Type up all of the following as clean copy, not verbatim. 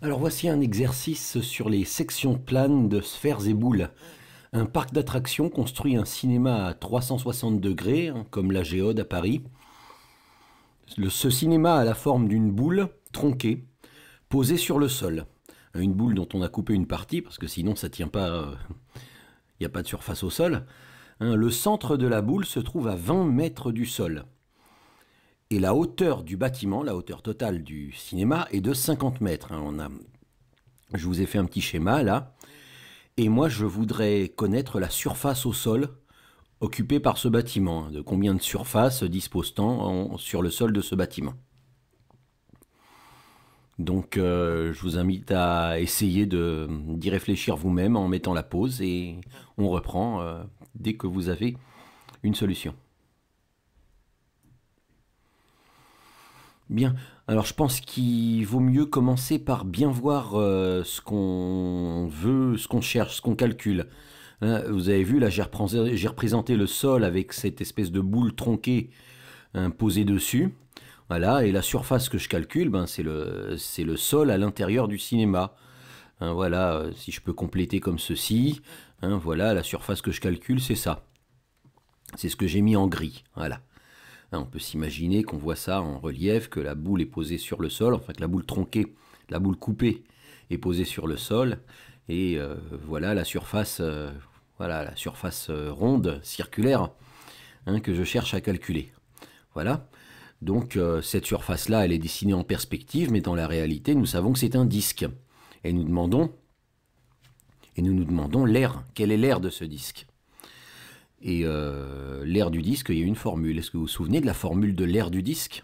Alors voici un exercice sur les sections planes de sphères et boules. Un parc d'attractions construit un cinéma à 360 degrés, comme la Géode à Paris. Ce cinéma a la forme d'une boule tronquée, posée sur le sol. Une boule dont on a coupé une partie, parce que sinon ça tient pas, il n'y a pas de surface au sol. Le centre de la boule se trouve à 20 mètres du sol. Et la hauteur du bâtiment, la hauteur totale du cinéma, est de 50 mètres. Je vous ai fait un petit schéma là. Et moi, je voudrais connaître la surface au sol occupée par ce bâtiment. De combien de surface dispose-t-on sur le sol de ce bâtiment? Donc, je vous invite à essayer d'y réfléchir vous-même en mettant la pause et on reprend dès que vous avez une solution. Bien, alors je pense qu'il vaut mieux commencer par bien voir ce qu'on veut, ce qu'on cherche, ce qu'on calcule. Hein, vous avez vu, là j'ai représenté le sol avec cette espèce de boule tronquée posée dessus. Voilà, et la surface que je calcule, c'est le sol à l'intérieur du cinéma. Hein, voilà, si je peux compléter comme ceci, hein, voilà, la surface que je calcule, c'est ça. C'est ce que j'ai mis en gris, voilà. On peut s'imaginer qu'on voit ça en relief, que la boule est posée sur le sol, enfin que la boule tronquée, la boule coupée est posée sur le sol, et voilà la surface ronde, circulaire, que je cherche à calculer. Voilà, donc cette surface-là, elle est dessinée en perspective, mais dans la réalité, nous savons que c'est un disque. Et nous nous demandons l'aire. Quel est l'aire de ce disque? Et l'aire du disque, il y a une formule. Est-ce que vous vous souvenez de la formule de l'aire du disque?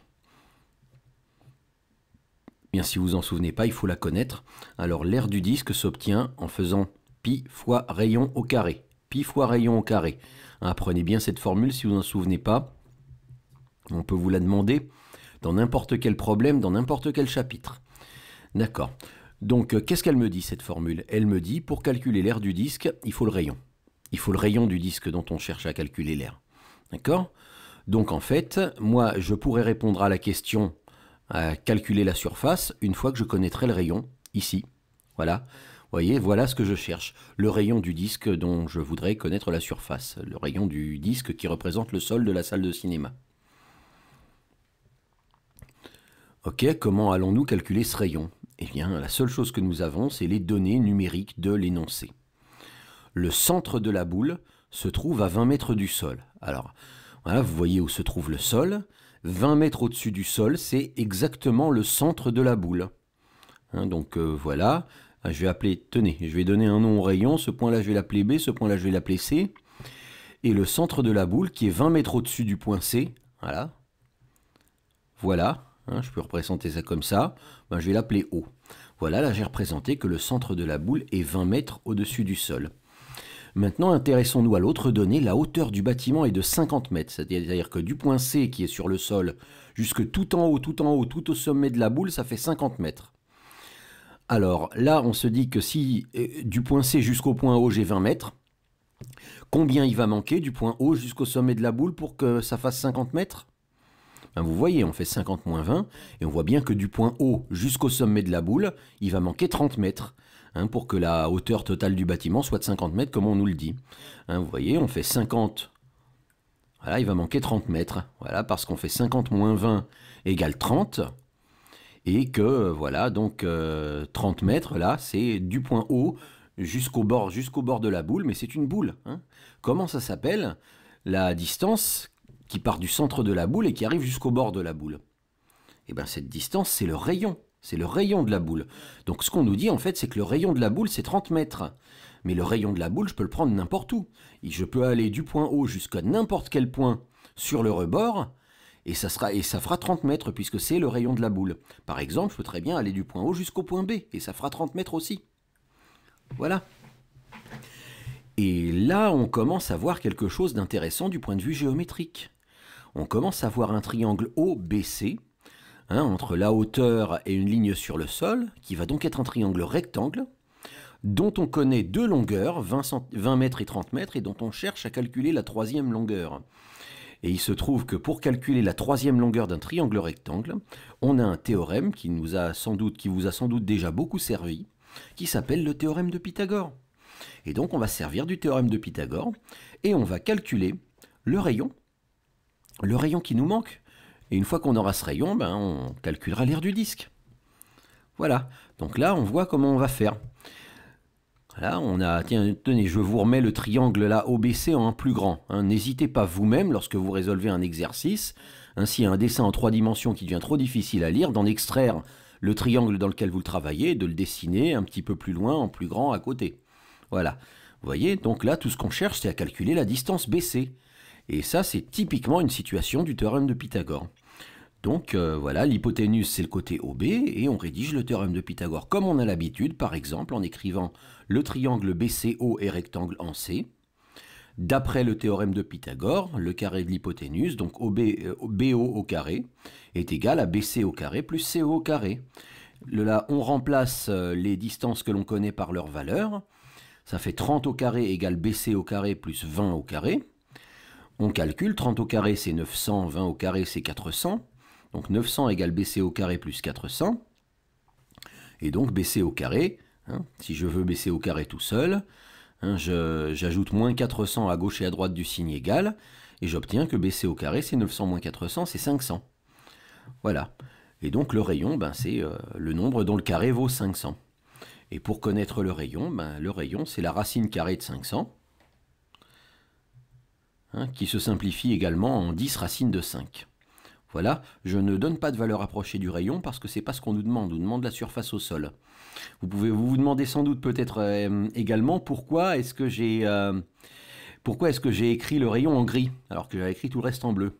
Bien, si vous en souvenez pas, il faut la connaître. Alors, l'aire du disque s'obtient en faisant pi fois rayon au carré. Pi fois rayon au carré. Apprenez bien cette formule si vous n'en souvenez pas. On peut vous la demander dans n'importe quel problème, dans n'importe quel chapitre. D'accord. Donc, qu'est-ce qu'elle me dit, cette formule? Elle me dit, pour calculer l'aire du disque, il faut le rayon. Il faut le rayon du disque dont on cherche à calculer l'aire. D'accord? Donc en fait, moi, je pourrais répondre à la question à calculer la surface une fois que je connaîtrai le rayon, ici. Voilà. Vous voyez, voilà ce que je cherche. Le rayon du disque dont je voudrais connaître la surface. Le rayon du disque qui représente le sol de la salle de cinéma. Ok, comment allons-nous calculer ce rayon? Eh bien, la seule chose que nous avons, c'est les données numériques de l'énoncé. Le centre de la boule se trouve à 20 mètres du sol. Alors, voilà, vous voyez où se trouve le sol. 20 mètres au-dessus du sol, c'est exactement le centre de la boule. Donc voilà, je vais appeler, tenez, je vais donner un nom au rayon. Ce point-là, je vais l'appeler B, ce point-là, je vais l'appeler C. Et le centre de la boule, qui est 20 mètres au-dessus du point C, voilà. Voilà, je peux représenter ça comme ça. Je vais l'appeler O. Voilà, là, j'ai représenté que le centre de la boule est 20 mètres au-dessus du sol. Maintenant, intéressons-nous à l'autre donnée. La hauteur du bâtiment est de 50 mètres. C'est-à-dire que du point C qui est sur le sol jusque tout en haut, tout au sommet de la boule, ça fait 50 mètres. Alors là, on se dit que si du point C jusqu'au point O, j'ai 20 mètres, combien il va manquer du point O jusqu'au sommet de la boule pour que ça fasse 50 mètres? Vous voyez, on fait 50 moins 20, et on voit bien que du point O jusqu'au sommet de la boule, il va manquer 30 mètres. Pour que la hauteur totale du bâtiment soit de 50 mètres, comme on nous le dit. Vous voyez, on fait 50, voilà, il va manquer 30 mètres, voilà, parce qu'on fait 50 moins 20 égale 30, et que, voilà, donc 30 mètres, là, c'est du point haut jusqu'au bord de la boule, mais c'est une boule. Comment ça s'appelle? La distance qui part du centre de la boule et qui arrive jusqu'au bord de la boule. Eh bien, cette distance, c'est le rayon. C'est le rayon de la boule. Donc ce qu'on nous dit en fait, c'est que le rayon de la boule, c'est 30 mètres. Mais le rayon de la boule, je peux le prendre n'importe où. Et je peux aller du point O jusqu'à n'importe quel point sur le rebord, et ça fera 30 mètres, puisque c'est le rayon de la boule. Par exemple, je peux très bien aller du point O jusqu'au point B, et ça fera 30 mètres aussi. Voilà. Et là, on commence à voir quelque chose d'intéressant du point de vue géométrique. On commence à voir un triangle OBC, entre la hauteur et une ligne sur le sol, qui va donc être un triangle rectangle, dont on connaît deux longueurs, 20 mètres et 30 mètres, et dont on cherche à calculer la troisième longueur. Et il se trouve que pour calculer la troisième longueur d'un triangle rectangle, on a un théorème qui vous a sans doute déjà beaucoup servi, qui s'appelle le théorème de Pythagore. Et donc on va servir du théorème de Pythagore et on va calculer le rayon qui nous manque. Et une fois qu'on aura ce rayon, on calculera l'aire du disque. Voilà, donc là on voit comment on va faire. Voilà, tenez, je vous remets le triangle là OBC en un plus grand. N'hésitez pas vous-même, lorsque vous résolvez un exercice, ainsi un dessin en 3 dimensions qui devient trop difficile à lire, d'en extraire le triangle dans lequel vous le travaillez, de le dessiner un petit peu plus loin, en plus grand à côté. Voilà, vous voyez, donc là tout ce qu'on cherche c'est à calculer la distance BC. Et ça c'est typiquement une situation du théorème de Pythagore. Donc voilà, l'hypoténuse c'est le côté OB et on rédige le théorème de Pythagore comme on a l'habitude, par exemple en écrivant le triangle BCO est rectangle en C. D'après le théorème de Pythagore, le carré de l'hypoténuse, donc BO au carré, est égal à BC au carré plus CO au carré. Là, on remplace les distances que l'on connaît par leur valeur. Ça fait 30 au carré égale BC au carré plus 20 au carré. On calcule, 30 au carré c'est 900, 20 au carré c'est 400. Donc 900 égale BC au carré plus 400. Et donc BC au carré, si je veux BC au carré tout seul, j'ajoute moins 400 à gauche et à droite du signe égal, et j'obtiens que BC au carré c'est 900 moins 400, c'est 500. Voilà. Et donc le rayon, c'est le nombre dont le carré vaut 500. Et pour connaître le rayon c'est la racine carrée de 500, qui se simplifie également en 10 racines de 5. Voilà, je ne donne pas de valeur approchée du rayon parce que c'est pas ce qu'on nous demande. On nous demande la surface au sol. Vous pouvez vous demander sans doute peut-être également pourquoi est-ce que j'ai écrit le rayon en gris alors que j'avais écrit tout le reste en bleu.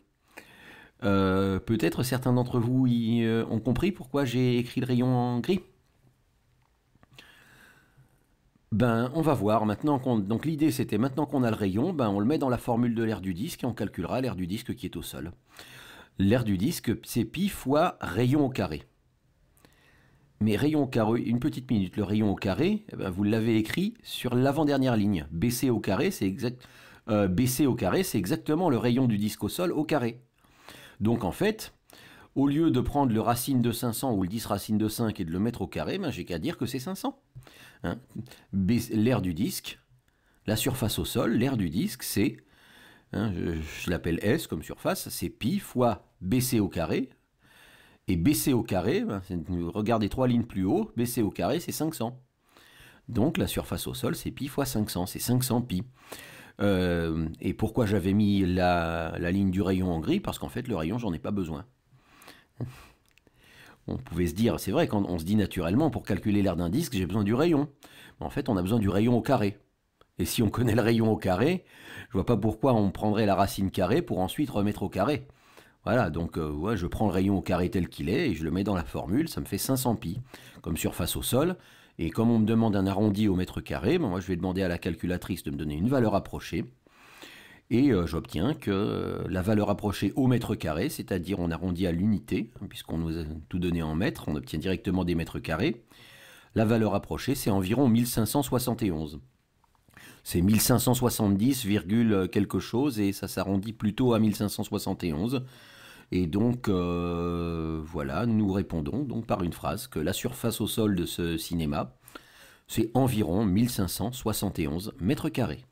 Peut-être certains d'entre vous ont compris pourquoi j'ai écrit le rayon en gris. On va voir maintenant. Donc l'idée c'était maintenant qu'on a le rayon, on le met dans la formule de l'aire du disque et on calculera l'aire du disque qui est au sol. L'aire du disque, c'est pi fois rayon au carré. Mais rayon au carré, une petite minute, le rayon au carré, vous l'avez écrit sur l'avant-dernière ligne. BC au carré, c'est exactement le rayon du disque au sol au carré. Donc en fait, au lieu de prendre le racine de 500 ou le 10 racine de 5 et de le mettre au carré, j'ai qu'à dire que c'est 500. L'aire du disque, la surface au sol, l'aire du disque, c'est... je l'appelle S comme surface, c'est pi fois BC au carré. Et BC au carré, regardez 3 lignes plus haut, BC au carré c'est 500. Donc la surface au sol c'est pi fois 500, c'est 500 pi. Et pourquoi j'avais mis la ligne du rayon en gris? Parce qu'en fait le rayon j'en ai pas besoin. On pouvait se dire, c'est vrai, quand on se dit naturellement pour calculer l'aire d'un disque j'ai besoin du rayon. Mais en fait on a besoin du rayon au carré. Et si on connaît le rayon au carré, je vois pas pourquoi on prendrait la racine carrée pour ensuite remettre au carré. Voilà, donc je prends le rayon au carré tel qu'il est et je le mets dans la formule, ça me fait 500 pi comme surface au sol. Et comme on me demande un arrondi au mètre carré, moi je vais demander à la calculatrice de me donner une valeur approchée. Et j'obtiens que la valeur approchée au mètre carré, c'est-à-dire on arrondit à l'unité, puisqu'on nous a tout donné en mètres, on obtient directement des mètres carrés. La valeur approchée, c'est environ 1571. C'est 1570, quelque chose et ça s'arrondit plutôt à 1571. Et donc, voilà, nous répondons donc par une phrase que la surface au sol de ce cinéma, c'est environ 1571 mètres carrés.